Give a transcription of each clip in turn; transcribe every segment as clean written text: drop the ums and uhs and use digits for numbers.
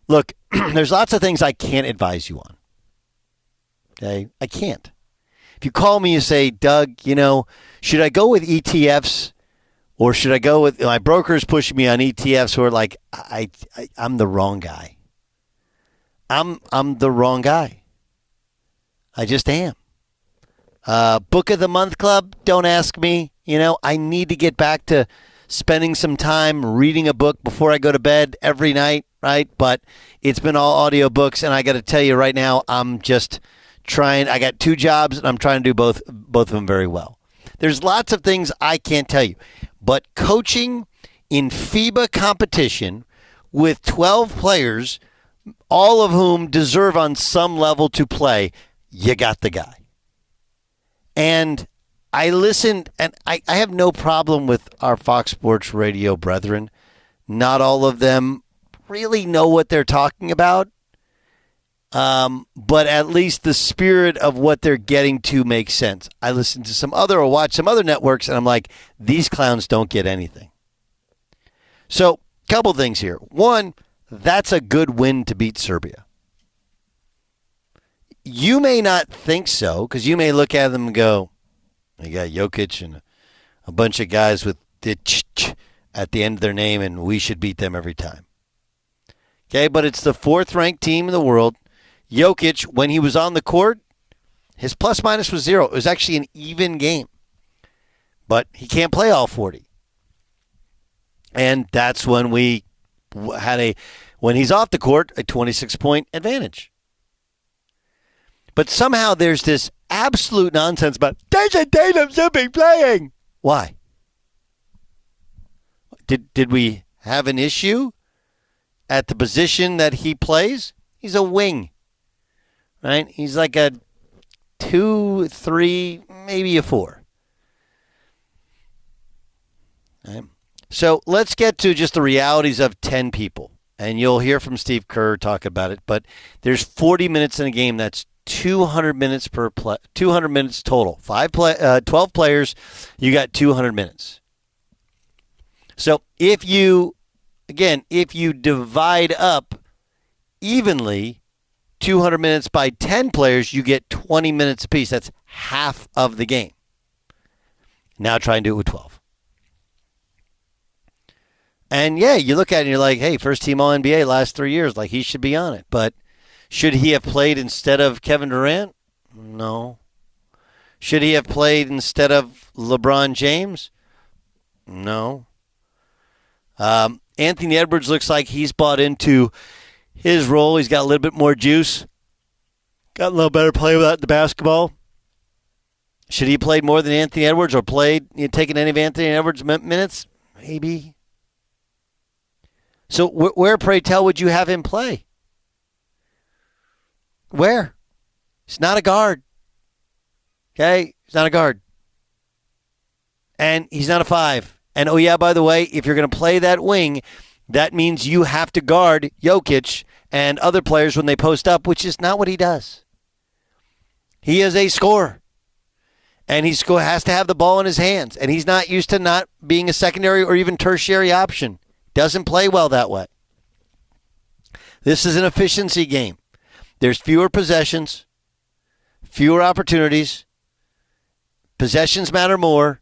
Look, there's lots of things I can't advise you on. Okay? I can't. If you call me and say, Doug, should I go with ETFs or should I go with my brokers pushing me on ETFs who are like, I'm the wrong guy. I'm the wrong guy. I just am. Book of the Month Club, don't ask me. I need to get back to spending some time reading a book before I go to bed every night, right? But it's been all audiobooks, and I got to tell you right now, I'm just trying. I got 2 jobs, and I'm trying to do both of them very well. There's lots of things I can't tell you, but coaching in FIBA competition with 12 players, all of whom deserve on some level to play, you got the guy. And I listened, and I have no problem with our Fox Sports Radio brethren. Not all of them really know what they're talking about, but at least the spirit of what they're getting to makes sense. I listened to watch some other networks, and I'm like, these clowns don't get anything. So, couple things here. One, that's a good win to beat Serbia. You may not think so, because you may look at them and go, you got Jokic and a bunch of guys with the ch at the end of their name, and we should beat them every time. Okay, but it's the 4th-ranked team in the world. Jokic, when he was on the court, his plus-minus was 0. It was actually an even game. But he can't play all 40. And that's when we had when he's off the court, a 26-point advantage. But somehow there's this absolute nonsense about Jayson Tatum should be playing. Why? Did we have an issue at the position that he plays? He's a wing, right? He's like a 2, 3, maybe a 4. Right? So let's get to just the realities of 10 people. And you'll hear from Steve Kerr talk about it. But there's 40 minutes in a game. That's 200 minutes per play, 200 minutes total. 12 players, you got 200 minutes. So if you divide up evenly 200 minutes by 10 players, you get 20 minutes apiece. That's half of the game. Now try and do it with 12. And yeah, you look at it and you're like, hey, first team All-NBA last 3 years, like he should be on it. But should he have played instead of Kevin Durant? No. Should he have played instead of LeBron James? No. Anthony Edwards looks like he's bought into his role. He's got a little bit more juice. Got a little better play without the basketball. Should he have played more than Anthony Edwards or taken any of Anthony Edwards' minutes? Maybe. So where, pray tell, would you have him play? Where? He's not a guard. Okay? He's not a guard. And he's not a 5. And, oh, yeah, by the way, if you're going to play that wing, that means you have to guard Jokic and other players when they post up, which is not what he does. He is a scorer. And he has to have the ball in his hands. And he's not used to not being a secondary or even tertiary option. Doesn't play well that way. This is an efficiency game. There's fewer possessions, fewer opportunities. Possessions matter more.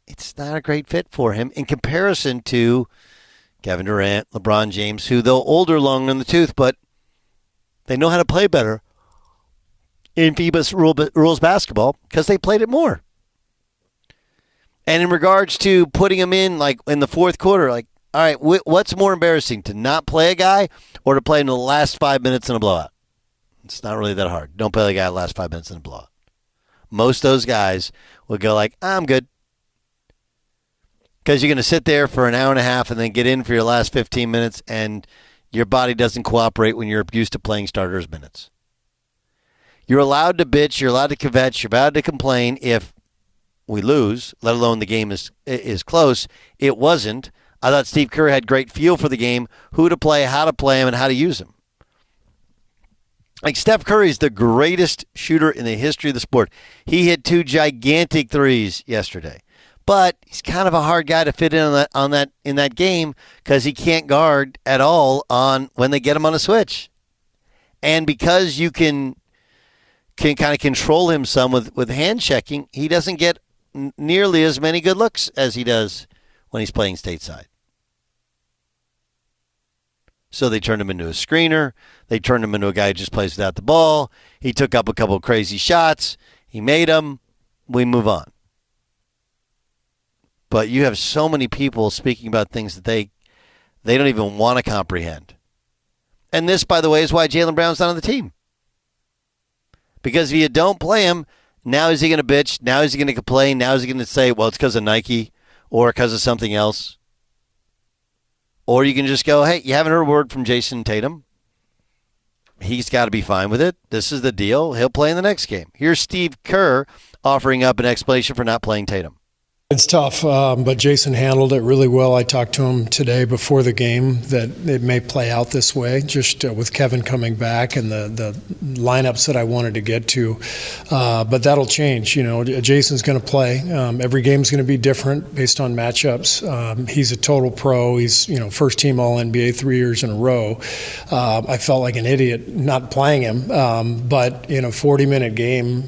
It's not a great fit for him in comparison to Kevin Durant, LeBron James, who, though older, long in the tooth, but they know how to play better in FIBA's rules basketball because they played it more. And in regards to putting him in, like in the fourth quarter, like, all right, what's more embarrassing, to not play a guy or to play in the last 5 minutes in a blowout? It's not really that hard. Don't play the guy the last 5 minutes in a blowout. Most of those guys will go like, I'm good. Because you're going to sit there for an hour and a half and then get in for your last 15 minutes, and your body doesn't cooperate when you're used to playing starters minutes. You're allowed to bitch. You're allowed to kvetch. You're allowed to complain if we lose, let alone the game is close. It wasn't. I thought Steve Kerr had great feel for the game, who to play, how to play him, and how to use him. Like, Steph Curry's the greatest shooter in the history of the sport. He hit 2 gigantic threes yesterday. But he's kind of a hard guy to fit in in that game because he can't guard at all on when they get him on a switch. And because you can kind of control him some with hand checking, he doesn't get nearly as many good looks as he does when he's playing stateside. So they turned him into a screener. They turned him into a guy who just plays without the ball. He took up a couple of crazy shots. He made them. We move on. But you have so many people speaking about things that they don't even want to comprehend. And this, by the way, is why Jaylen Brown's not on the team. Because if you don't play him, now is he going to bitch? Now is he going to complain? Now is he going to say, well, it's because of Nike or because of something else? Or you can just go, hey, you haven't heard a word from Jayson Tatum. He's got to be fine with it. This is the deal. He'll play in the next game. Here's Steve Kerr offering up an explanation for not playing Tatum. It's tough, but Jayson handled it really well. I talked to him today before the game that it may play out this way, just with Kevin coming back and the lineups that I wanted to get to. But that'll change. You know, Jayson's going to play. Every game's going to be different based on matchups. He's a total pro. He's, first team All-NBA 3 years in a row. I felt like an idiot not playing him. But in a 40-minute game,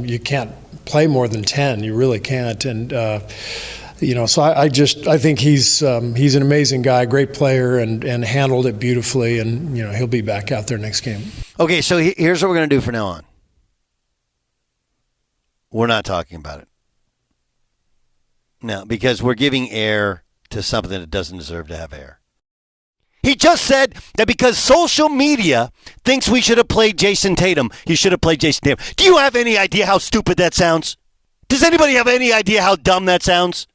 you can't play more than 10. You really can't. And, so I think he's an amazing guy, great player, and handled it beautifully. And, he'll be back out there next game. Okay, so here's what we're going to do from now on. We're not talking about it. No, because we're giving air to something that doesn't deserve to have air. He just said that because social media thinks we should have played Jayson Tatum, he should have played Jayson Tatum. Do you have any idea how stupid that sounds? Does anybody have any idea how dumb that sounds?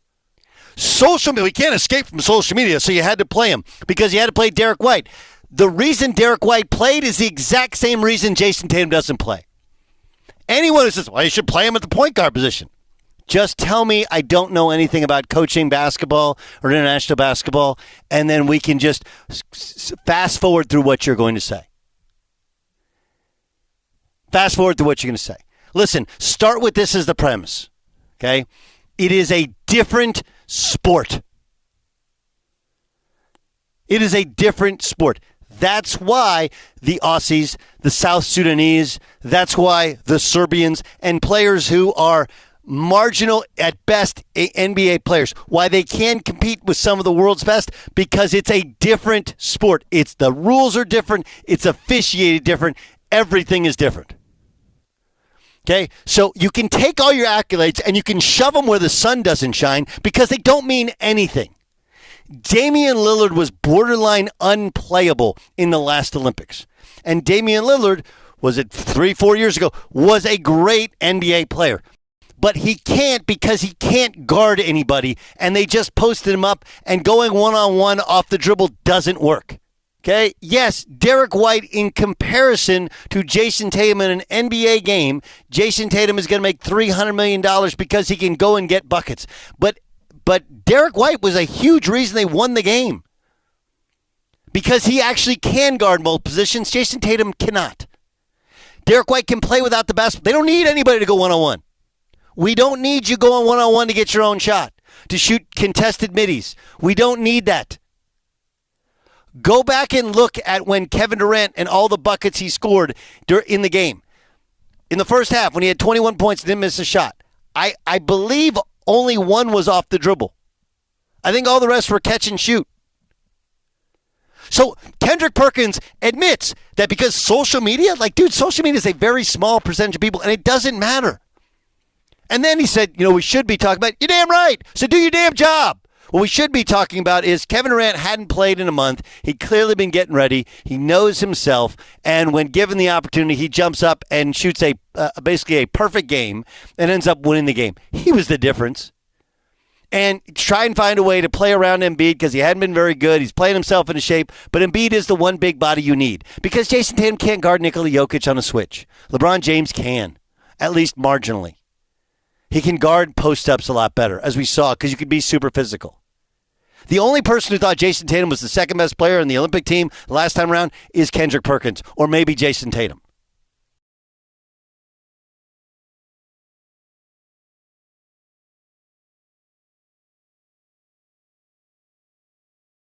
Social media, we can't escape from social media, so you had to play him because you had to play Derrick White. The reason Derrick White played is the exact same reason Jayson Tatum doesn't play. Anyone who says, well, you should play him at the point guard position. Just tell me I don't know anything about coaching basketball or international basketball, and then we can just fast forward through what you're going to say. Fast forward through what you're going to say. Listen, start with this as the premise, okay? It is a different sport. It is a different sport. That's why the Aussies, the South Sudanese, that's why the Serbians, and players who are marginal at best NBA players, why they can compete with some of the world's best, because it's a different sport. The rules are different. It's officiated different. Everything is different. Okay, so you can take all your accolades and you can shove them where the sun doesn't shine because they don't mean anything. Damian Lillard was borderline unplayable in the last Olympics. And Damian Lillard, was it 3-4 years ago, was a great NBA player. But he can't because he can't guard anybody, and they just posted him up, and going one-on-one off the dribble doesn't work. Okay? Yes, Derrick White, in comparison to Jayson Tatum in an NBA game, Jayson Tatum is going to make $300 million because he can go and get buckets. But Derrick White was a huge reason they won the game because he actually can guard both positions. Jayson Tatum cannot. Derrick White can play without the basketball. They don't need anybody to go one-on-one. We don't need you going one-on-one to get your own shot, to shoot contested middies. We don't need that. Go back and look at when Kevin Durant and all the buckets he scored in the game. In the first half, when he had 21 points and didn't miss a shot, I believe only one was off the dribble. I think all the rest were catch and shoot. So Kendrick Perkins admits that because social media, social media is a very small percentage of people, and it doesn't matter. And then he said, we should be talking about, you're damn right, so do your damn job. What we should be talking about is Kevin Durant hadn't played in a month. He'd clearly been getting ready. He knows himself. And when given the opportunity, he jumps up and shoots basically a perfect game and ends up winning the game. He was the difference. And try and find a way to play around Embiid because he hadn't been very good. He's playing himself into shape. But Embiid is the one big body you need because Jayson Tatum can't guard Nikola Jokic on a switch. LeBron James can, at least marginally. He can guard post-ups a lot better, as we saw, because you could be super physical. The only person who thought Jayson Tatum was the second best player in the Olympic team the last time around is Kendrick Perkins, or maybe Jayson Tatum.